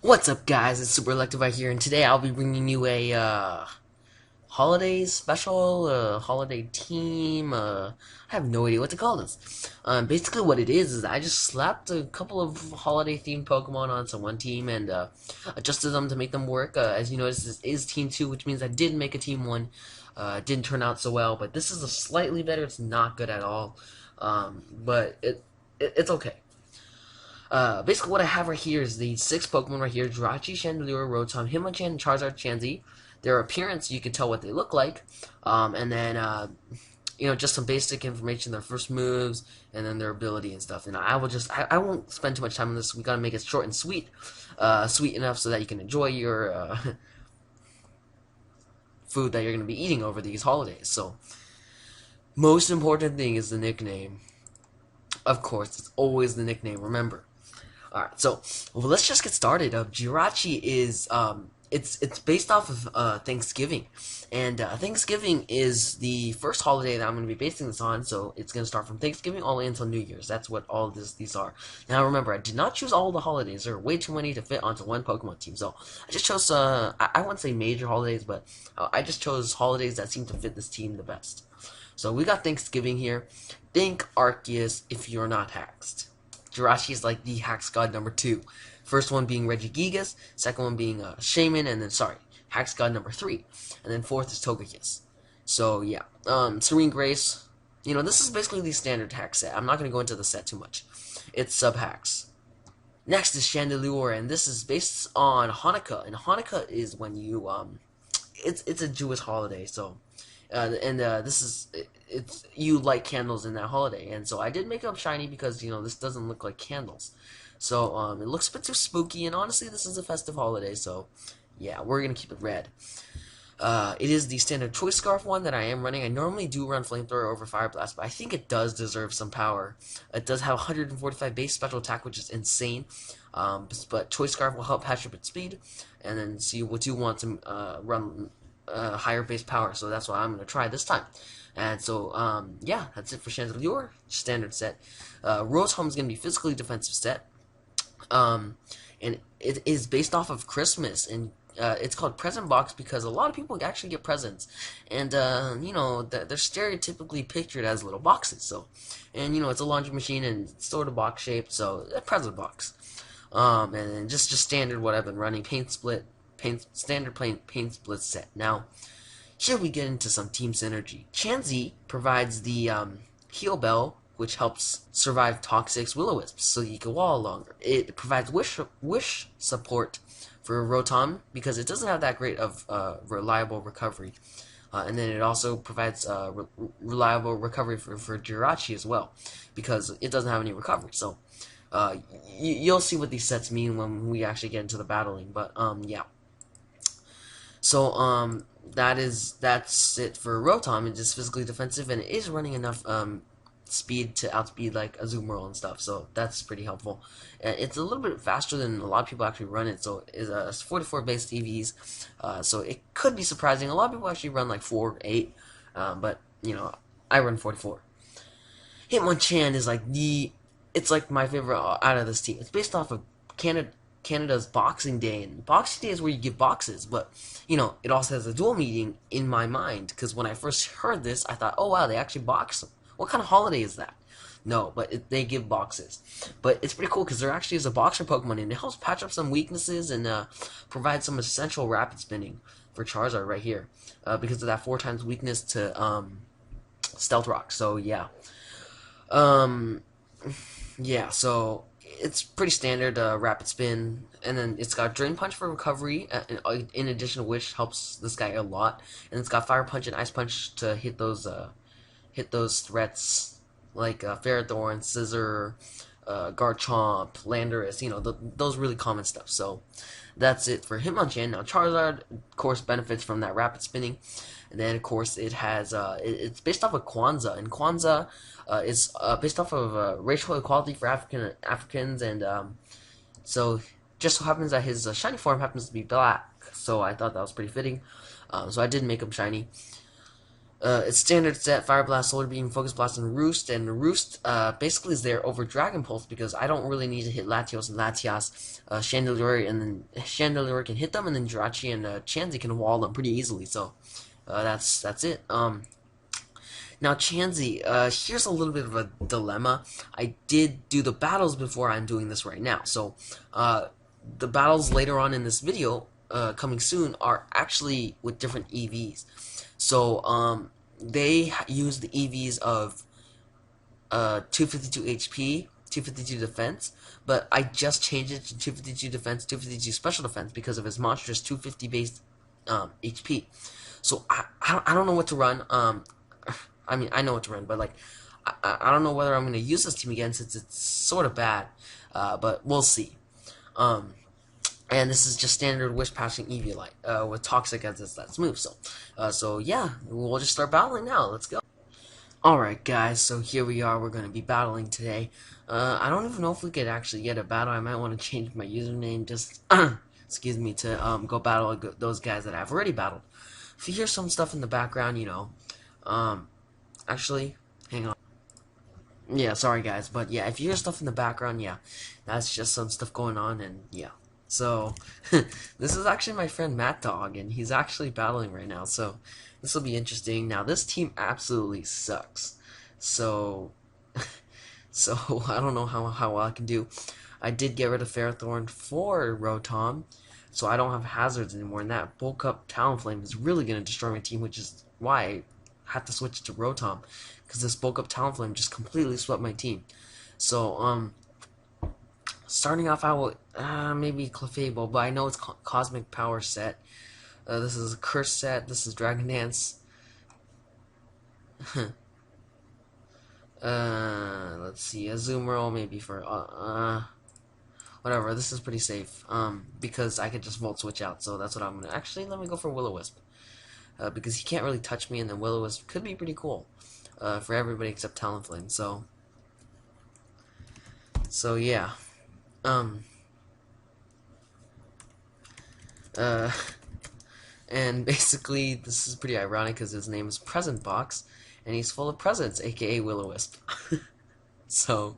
What's up, guys? It's Super Electivi here, and today I'll be bringing you a holiday special, holiday team. I have no idea what to call this. Basically, what it is I just slapped a couple of holiday themed Pokemon onto one team and adjusted them to make them work. As you notice, this is Team 2, which means I did make a Team 1. It didn't turn out so well, but this is a slightly better. It's not good at all, but it's okay. Basically what I have right here is the 6 Pokemon right here: Jirachi, Chandelure, Rotom, Hitmonchan, Charizard, Chansey. Their appearance, you can tell what they look like. And then, just some basic information, their first moves, and then their ability and stuff. And I won't spend too much time on this. We gotta make it short and sweet. Sweet enough so that you can enjoy your, food that you're gonna be eating over these holidays. So, most important thing is the nickname. Of course, it's always the nickname, remember. Alright, so let's just get started. Jirachi is it's based off of Thanksgiving, and Thanksgiving is the first holiday that I'm going to be basing this on. So it's going to start from Thanksgiving all the way until New Year's. That's what all these are. Now remember, I did not choose all the holidays. There are way too many to fit onto one Pokemon team. So I just chose I wouldn't say major holidays, but I just chose holidays that seem to fit this team the best. So we got Thanksgiving here. Think Arceus if you're not haxed. Jirachi is like the Hax God number 2. First one being Regigigas, second one being Shaman, and then, Hax God number 3. And then fourth is Togekiss. So, yeah. Serene Grace. This is basically the standard Hax set. I'm not going to go into the set too much. It's sub-Hax. Next is Chandelure, and this is based on Hanukkah. And Hanukkah is when you, it's a Jewish holiday, so... this is it's you light candles in that holiday, and so I did make up shiny because this doesn't look like candles, so it looks a bit too spooky. And honestly, this is a festive holiday, so yeah, we're gonna keep it red. It is the standard Choice Scarf one that I am running. I normally do run Flamethrower over Fire Blast, but I think it does deserve some power. It does have 145 base special attack, which is insane. But Choice Scarf will help patch up its speed, and then so you do want to run higher base power, so that's what I'm going to try this time. And so, yeah, that's it for Chandelure, standard set. Rotom is going to be physically defensive set, and it is based off of Christmas, and it's called Present Box because a lot of people actually get presents, and they're stereotypically pictured as little boxes. So, and it's a laundry machine and it's sort of box shaped, so a present box. And just standard what I've been running: paint split. Standard paint split set. Now, here we get into some team synergy. Chansey provides the Heal Bell, which helps survive Toxic's Will-O-Wisps, so you can wall longer. It provides wish support for Rotom because it doesn't have that great of reliable recovery. And then it also provides reliable recovery for Jirachi as well, because it doesn't have any recovery. So you'll see what these sets mean when we actually get into the battling. But yeah. So, that's it for Rotom. It's just physically defensive, and it is running enough, speed to outspeed, like, Azumarill and stuff, so that's pretty helpful. It's a little bit faster than a lot of people actually run it, so it's 44 base EVs, so it could be surprising. A lot of people actually run, like, 4, 8, but, I run 44. Hitmonchan is, it's, like, my favorite out of this team. It's based off of Canada's Boxing Day, and Boxing Day is where you give boxes, but it also has a dual meaning in my mind, because when I first heard this, I thought, oh wow, they actually box them. What kind of holiday is that? No, but they give boxes. But it's pretty cool because there actually is a boxer Pokemon, and it helps patch up some weaknesses and provide some essential rapid spinning for Charizard right here, because of that 4 times weakness to Stealth Rock. So yeah, yeah, so it's pretty standard rapid spin, and then it's got Drain Punch for recovery, in addition to which helps this guy a lot. And it's got Fire Punch and Ice Punch to hit those threats like Ferrothorn, Scissor, Garchomp, Landorus, those really common stuff. So that's it for Hitmonchan. Now Charizard, of course, benefits from that rapid spinning, and then of course it has it's based off of Kwanzaa, and Kwanzaa is based off of racial equality for Africans, and so just so happens that his shiny form happens to be black. So I thought that was pretty fitting. So I did make him shiny. It's standard set, Fire Blast, Solar Beam, Focus Blast, and Roost. And Roost basically is there over Dragon Pulse because I don't really need to hit Latios and Latias. Chandelure, and then Chandelure can hit them, and then Jirachi and Chansey can wall them pretty easily. So that's it. Now, Chansey, here's a little bit of a dilemma. I did do the battles before I'm doing this right now. So, the battles later on in this video, coming soon, are actually with different EVs. So, they use the EVs of 252 HP, 252 defense, but I just changed it to 252 defense, 252 special defense because of his monstrous 250 base HP. So, I don't know what to run. I mean, I know what to run, but like, I don't know whether I'm going to use this team again since it's sort of bad, but we'll see. And this is just standard Wish Passing Eviolite with Toxic as its last move. So yeah, we'll just start battling now. Let's go. Alright guys, so here we are. We're going to be battling today. I don't even know if we could actually get a battle. I might want to change my username just, excuse me, to go battle those guys that I've already battled. If you hear some stuff in the background, you know, actually, hang on. Yeah, sorry guys, but yeah, if you hear stuff in the background, yeah, that's just some stuff going on, and yeah. So, this is actually my friend Matt Dog, and he's actually battling right now, so this will be interesting. Now, this team absolutely sucks, so, I don't know how well I can do. I did get rid of Ferrothorn for Rotom, so I don't have hazards anymore, and that Bulk Up Talonflame is really going to destroy my team, which is why I had to switch to Rotom, because this Bulk Up Talonflame just completely swept my team. So, starting off, I will maybe Clefable, but I know it's Cosmic Power set. This is a Curse set. This is Dragon Dance. Let's see, Azumarill maybe for whatever. This is pretty safe. Because I could just Volt Switch out, so that's what I'm gonna. Actually, let me go for Will-O-Wisp. Because he can't really touch me, and then Will-O-Wisp could be pretty cool for everybody except Talonflame. So yeah, and basically this is pretty ironic because his name is Present Box, and he's full of presents, aka Will-O-Wisp. So,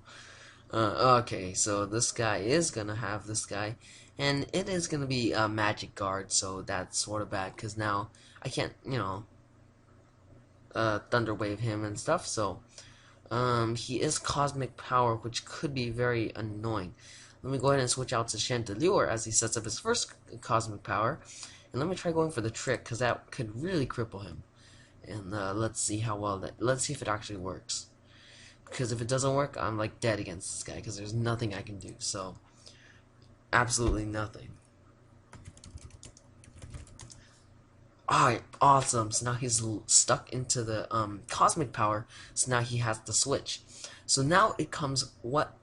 okay, so this guy is gonna have this guy, and it is gonna be a Magic Guard, so that's sort of bad because now I can't, you know, Thunder Wave him and stuff, so he is Cosmic Power, which could be very annoying. Let me go ahead and switch out to Chandelure as he sets up his first Cosmic Power, and let me try going for the Trick, because that could really cripple him. And let's see how well let's see if it actually works. Because if it doesn't work, I'm like dead against this guy, because there's nothing I can do, so absolutely nothing. Alright, awesome. So now he's stuck into the Cosmic Power, so now he has to switch. So now it comes what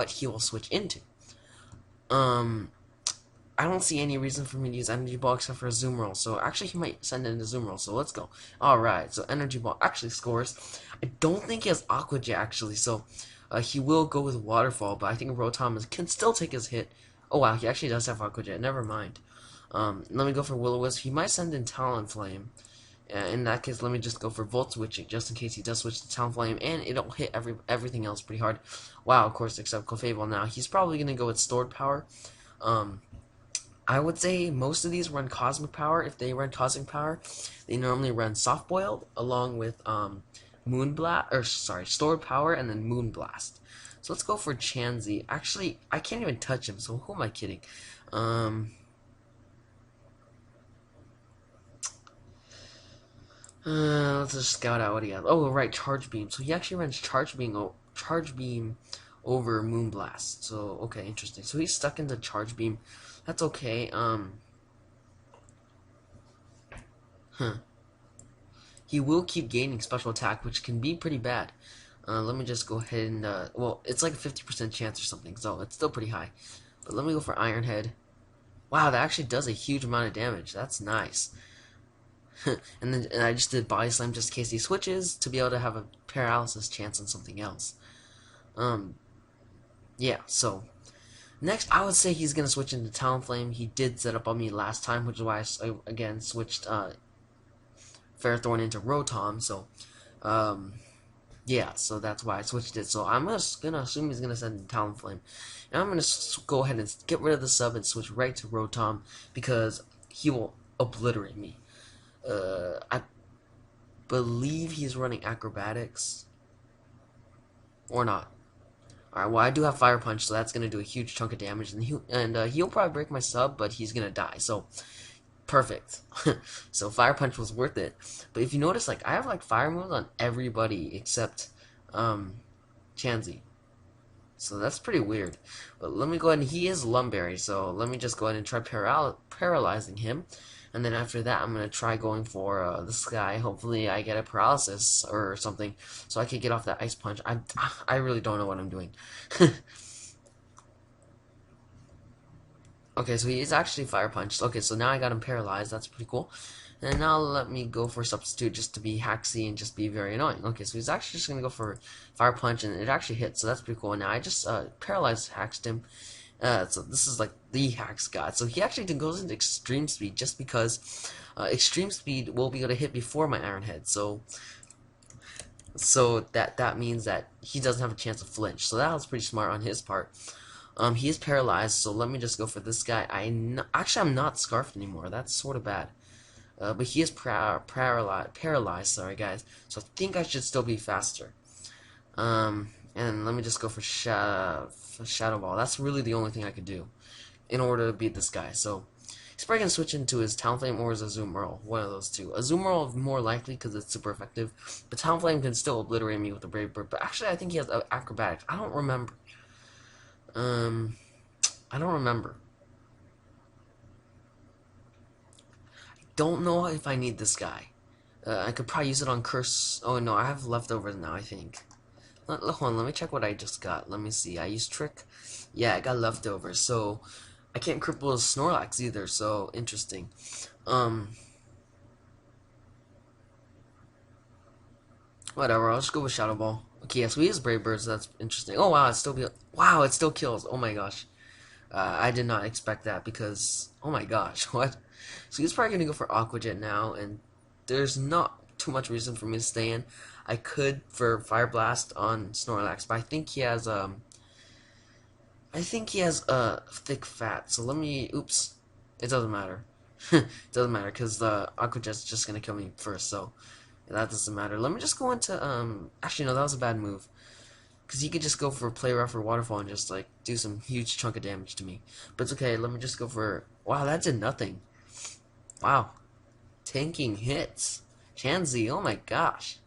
he will switch into. I don't see any reason for me to use Energy Ball except for Azumarill, so actually he might send in Azumarill, so let's go. Alright, so Energy Ball actually scores. I don't think he has Aqua Jet actually, so he will go with Waterfall, but I think Rotom can still take his hit. Oh wow, he actually does have Aqua Jet, never mind. Let me go for Will-O-Wisp. He might send in Talonflame. In that case, let me just go for Volt Switching, just in case he does switch to Talonflame, and it'll hit everything else pretty hard. Wow, of course, except Clefable now. He's probably going to go with Stored Power. I would say most of these run Cosmic Power. If they run Cosmic Power, they normally run Soft Boiled, along with Stored Power, and then Moon Blast. So let's go for Chansey. Actually, I can't even touch him, so who am I kidding? Let's just scout out what he has. Oh, right, Charge Beam. So he actually runs Charge Beam over Moonblast. So, okay, interesting. So he's stuck into Charge Beam. That's okay. He will keep gaining special attack, which can be pretty bad. Let me just go ahead and, well, it's like a 50% chance or something, so it's still pretty high. But let me go for Iron Head. Wow, that actually does a huge amount of damage. That's nice. And I just did Body Slam just in case he switches to be able to have a paralysis chance on something else. Yeah, so next I would say he's going to switch into Talonflame. He did set up on me last time, which is why I again switched Ferrothorn into Rotom, so yeah, so that's why I switched it. So I'm just gonna assume he's gonna send Talonflame, and I'm gonna go ahead and get rid of the sub and switch right to Rotom because he will obliterate me. I believe he's running Acrobatics or not. Alright, well I do have Fire Punch, so that's gonna do a huge chunk of damage, and he'll probably break my sub, but he's gonna die. So perfect. So Fire Punch was worth it. But if you notice, like I have like fire moves on everybody except Chansey. So that's pretty weird. But let me go ahead and he is Lumberry, so let me just go ahead and try paralyzing him. And then after that, I'm going to try going for this guy. Hopefully I get a paralysis or something so I can get off that Ice Punch. I really don't know what I'm doing. Okay, so he is actually Fire Punched. Okay, so now I got him paralyzed. That's pretty cool. And now let me go for Substitute just to be hacksy and just be very annoying. Okay, so he's actually just going to go for Fire Punch, and it actually hit, so that's pretty cool. And now I just paralyzed hacked him. So this is like the hacks god. So he actually goes into Extreme Speed just because Extreme Speed will be able to hit before my Iron Head. So that means that he doesn't have a chance to flinch. So that was pretty smart on his part. He is paralyzed, so let me just go for this guy. Actually, I'm not scarfed anymore. That's sort of bad. But he is paralyzed, sorry guys. So I think I should still be faster. And let me just go for Shadow Ball. That's really the only thing I could do in order to beat this guy. So he's probably going to switch into his Talonflame or his Azumarill. One of those two. Azumarill more likely because it's super effective. But Talonflame can still obliterate me with the Brave Bird. But actually, I think he has Acrobatics. I don't remember. I don't remember. Don't know if I need this guy. I could probably use it on Curse. Oh no, I have leftovers now, I think. Hold on, let me check what I just got. Let me see. I used Trick. Yeah, I got leftovers. So I can't cripple his Snorlax either. So interesting. Whatever. I'll just go with Shadow Ball. Okay, yes, we use Brave Bird, so that's interesting. Oh wow, it still kills. Oh my gosh. I did not expect that because, oh my gosh, what? So he's probably going to go for Aqua Jet now, and there's not too much reason for me to stay in. I could for Fire Blast on Snorlax, but I think he has thick fat. So let me, oops, it doesn't matter. It doesn't matter because the Aqua Jet's just going to kill me first, so that doesn't matter. Let me just go into, actually no, that was a bad move. Because he could just go for Play Rough or Waterfall and just, like, do some huge chunk of damage to me. But it's okay, let me just go for... Wow, that did nothing. Wow. Tanking hits. Chansey, oh my gosh.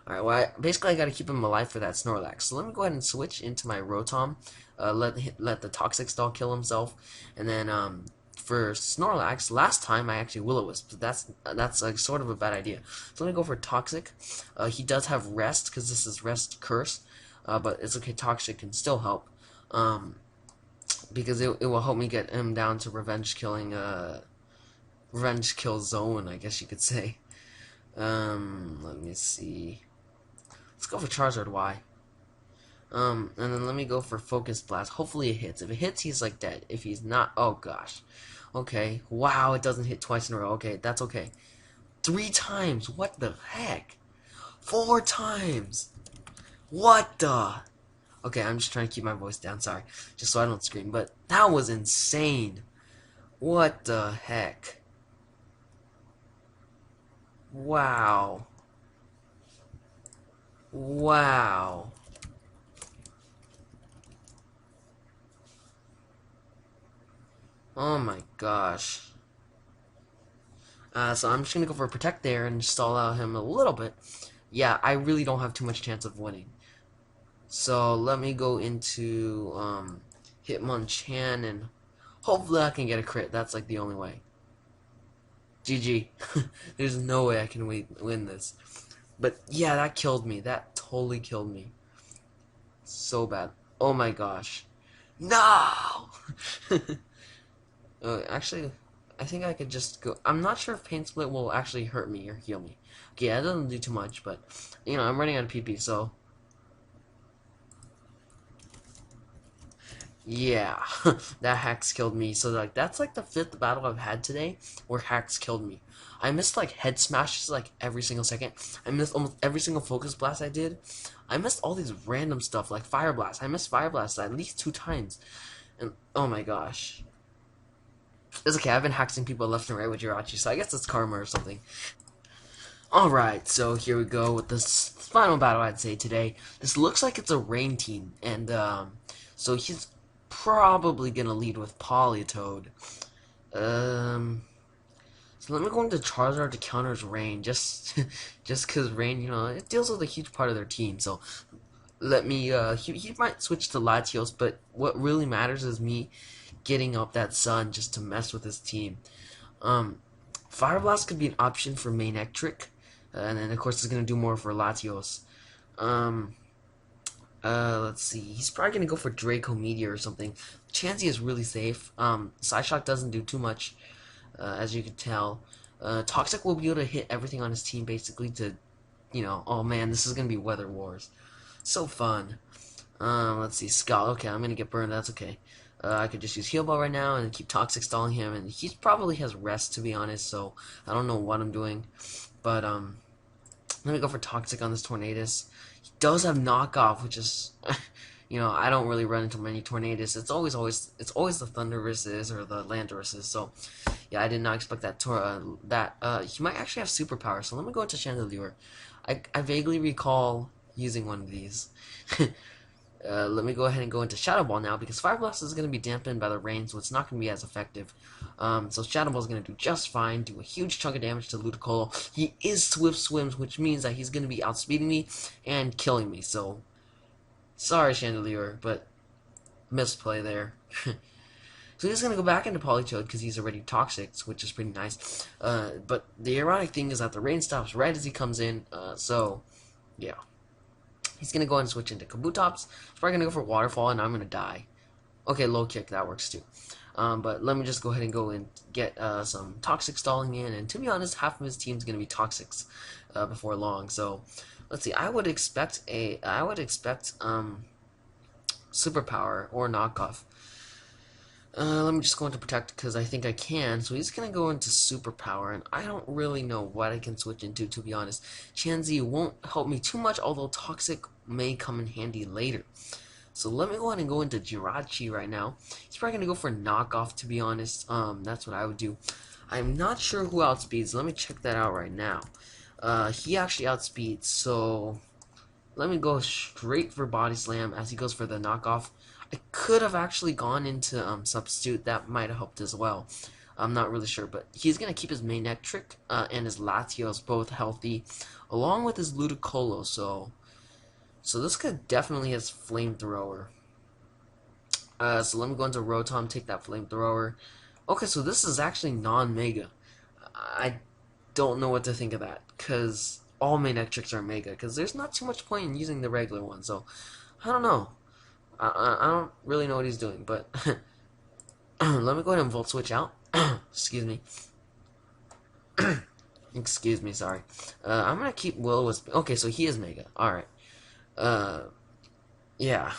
Alright, well, basically I gotta keep him alive for that Snorlax. So let me go ahead and switch into my Rotom. Let the Toxic Stall kill himself. And then, for Snorlax, last time I actually Will-O-Wisp. That's like, sort of a bad idea. So let me go for Toxic. He does have Rest, because this is Rest Curse. But it's okay, Toxic can still help. Because it will help me get him down to revenge kill zone, I guess you could say. Let me see. Let's go for Charizard Y. And then let me go for Focus Blast. Hopefully it hits. If it hits, he's like dead. If he's not, oh gosh. Okay. Wow, it doesn't hit twice in a row. Okay, that's okay. 3 times. What the heck? 4 times. What the? Okay, I'm just trying to keep my voice down, sorry. Just so I don't scream, but that was insane. What the heck? Wow. Wow. Oh my gosh. So I'm just gonna go for a Protect there and stall out him a little bit. Yeah, I really don't have too much chance of winning. So let me go into Hitmonchan and hopefully I can get a crit. That's like the only way. GG. There's no way I can win this. But yeah, that killed me. That totally killed me. So bad. Oh my gosh. No! Actually, I think I could just go. I'm not sure if Pain Split will actually hurt me or heal me. Okay, that doesn't do too much, but you know, I'm running out of PP, so Yeah, that hacks killed me. So like that's like the fifth battle I've had today where hacks killed me. I missed like head smashes like every single second. I missed almost every single focus blast I did. I missed all these random stuff like fire blast. I missed fire blast at least 2 times. And oh my gosh. It's okay, I've been hacking people left and right with Jirachi, so I guess it's karma or something. Alright, so here we go with this final battle I'd say today. This looks like it's a rain team, and so he's probably gonna lead with Politoed. So let me go into Charizard to counter his rain, just just cause rain, you know, it deals with a huge part of their team. So let me he might switch to Latios, but what really matters is me getting up that sun just to mess with his team. Um, Fire Blast could be an option for main Ectric, and then of course it's gonna do more for Latios. Um, let's see, he's probably gonna go for Draco Meteor or something. Chansey is really safe. Psyshock doesn't do too much, as you can tell. Toxic will be able to hit everything on his team basically to, you know, oh man, this is gonna be Weather Wars. So fun. Let's see, Skull. Okay, I'm gonna get burned. That's okay. I could just use Heal Ball right now and keep Toxic stalling him, and he probably has rest to be honest. So I don't know what I'm doing, but let me go for Toxic on this Tornadus. He does have knockoff, which is, you know, I don't really run into many Tornadus. It's always the Thunder versus or the Land versus. So yeah, I did not expect that. He might actually have superpower. So let me go into Chandelure. I vaguely recall using one of these. Let me go ahead and go into Shadow Ball now because Fire Blast is going to be dampened by the rain, so it's not going to be as effective. So Shadow Ball is going to do just fine, do a huge chunk of damage to Ludicolo. He is Swift Swims, which means that he's going to be outspeeding me and killing me. So sorry, Chandelure, but misplay there. So he's going to go back into Politoed because he's already Toxic, which is pretty nice. But the ironic thing is that the rain stops right as he comes in, so yeah. He's going to go ahead and switch into Kabutops. He's probably going to go for Waterfall, and I'm going to die. Okay, Low Kick, that works too. But let me just go ahead and go and get some Toxic stalling in, and to be honest, half of his team's going to be Toxics before long. So, let's see, I would expect Superpower or Knockoff. Let me just go into Protect because I think I can. So he's going to go into Superpower, and I don't really know what I can switch into, to be honest. Chansey won't help me too much, although Toxic may come in handy later. So let me go ahead and go into Jirachi right now. He's probably going to go for Knockoff, to be honest. That's what I would do. I'm not sure who outspeeds. Let me check that out right now. He actually outspeeds, so let me go straight for Body Slam as he goes for the Knockoff. I could have actually gone into Substitute. That might have helped as well. I'm not really sure, but he's going to keep his main Ectric and his Latios both healthy, along with his Ludicolo, so this could definitely his Flamethrower. So let me go into Rotom, take that Flamethrower. Okay, so this is actually non-Mega. I don't know what to think of that, because all main Ectrics are Mega, because there's not too much point in using the regular one, so I don't know. I don't really know what he's doing, but let me go ahead and Volt Switch out. Excuse me. Excuse me, sorry. I'm gonna keep Will-O-Wisp. Okay, so he is Mega. Alright. Yeah.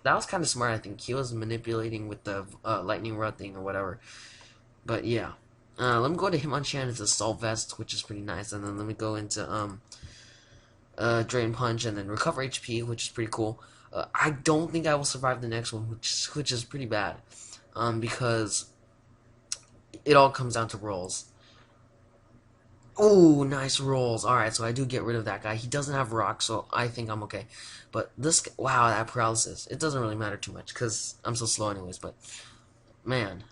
That was kind of smart, I think. He was manipulating with the Lightning Rod thing or whatever. But yeah. Let me go to Hitmonchan as a Salt Vest, which is pretty nice, and then let me go into Drain Punch and then Recover HP, which is pretty cool. I don't think I will survive the next one, which is pretty bad, because it all comes down to rolls. Oh, nice rolls. Alright, so I do get rid of that guy. He doesn't have rock, so I think I'm okay. But this, wow, that paralysis. It doesn't really matter too much, because I'm so slow anyways, but, man.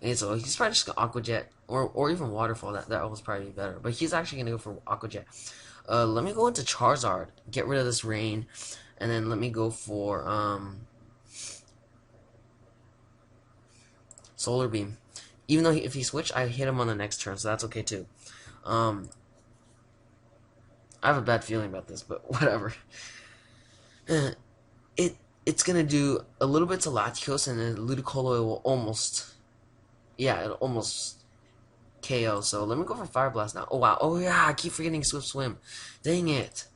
And so he's probably just going to Aqua Jet, or even Waterfall. That was probably better. But he's actually going to go for Aqua Jet. Let me go into Charizard, get rid of this rain, and then let me go for Solar Beam. Even though if he switched, I hit him on the next turn, so that's okay too. I have a bad feeling about this, but whatever. It's gonna do a little bit to Latios, and then Ludicolo will almost, yeah, it'll almost KO. So let me go for Fire Blast now. Oh wow, oh yeah, I keep forgetting Swift Swim. Dang it.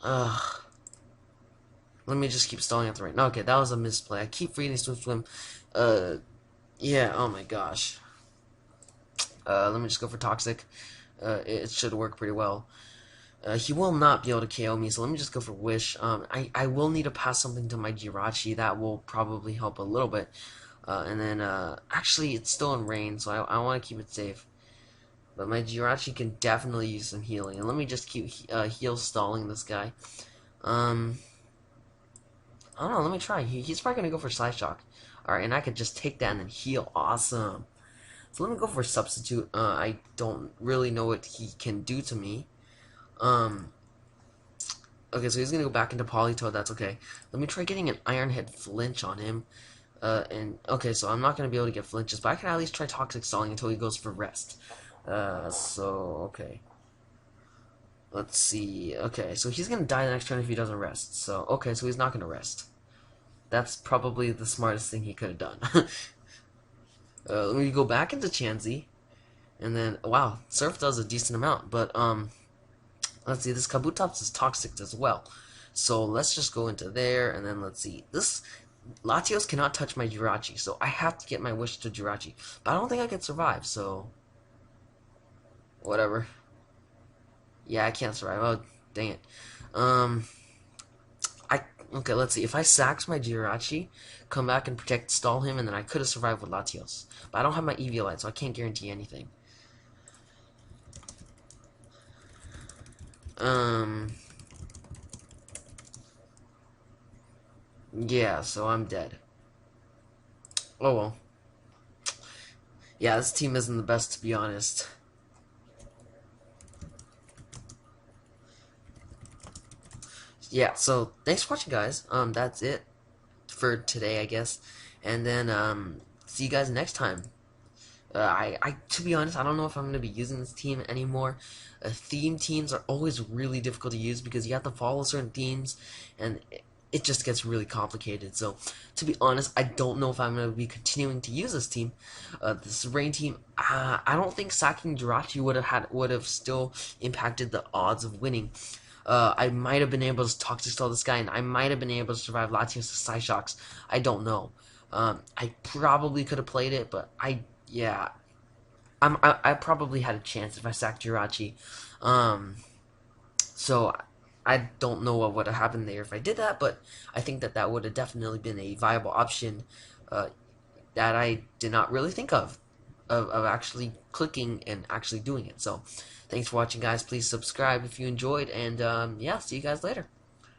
Ugh. Let me just keep stalling at the right. No, okay, that was a misplay. I keep reading swim. Yeah. Oh my gosh. Let me just go for toxic. It should work pretty well. He will not be able to KO me, so let me just go for Wish. I will need to pass something to my Jirachi. That will probably help a little bit. And then, actually, it's still in rain, so I want to keep it safe. But my Jirachi can definitely use some healing. And let me just keep heal stalling this guy. I don't know, let me try. He's probably going to go for Side Shock. Alright, and I could just take that and then heal. Awesome. So let me go for Substitute. I don't really know what he can do to me. Okay, so he's gonna go back into Politoed, that's okay. Let me try getting an Iron Head flinch on him. And, okay, so I'm not gonna be able to get flinches, but I can at least try Toxic Stalling until he goes for Rest. Okay. Let's see. Okay, so he's gonna die the next turn if he doesn't rest. So, okay, so he's not gonna rest. That's probably the smartest thing he could have done. Let me go back into Chansey. And then, wow, Surf does a decent amount, but, let's see, this Kabutops is toxic as well. So let's just go into there, and then let's see. This Latios cannot touch my Jirachi, so I have to get my wish to Jirachi. But I don't think I can survive, so whatever. Yeah, I can't survive. Oh, dang it. Okay, let's see. If I sax my Jirachi, come back and protect, stall him, and then I could have survived with Latios. But I don't have my Eviolite, so I can't guarantee anything. Yeah, so I'm dead. Oh well. Yeah, this team isn't the best, to be honest. Yeah, so thanks for watching, guys. That's it for today, I guess. And then, see you guys next time. To be honest, I don't know if I'm going to be using this team anymore. Theme teams are always really difficult to use because you have to follow certain themes, and it just gets really complicated. So, to be honest, I don't know if I'm going to be continuing to use this team. This rain team, I don't think sacking Jirachi would have still impacted the odds of winning. I might have been able to Toxic Stall this guy, and I might have been able to survive Latios' Psyshocks. I don't know. I probably could have played it, but yeah. I probably had a chance if I sacked Jirachi. So I don't know what would have happened there if I did that, but I think that would have definitely been a viable option that I did not really think of actually clicking and actually doing it. So thanks for watching, guys. Please subscribe if you enjoyed, and yeah, see you guys later.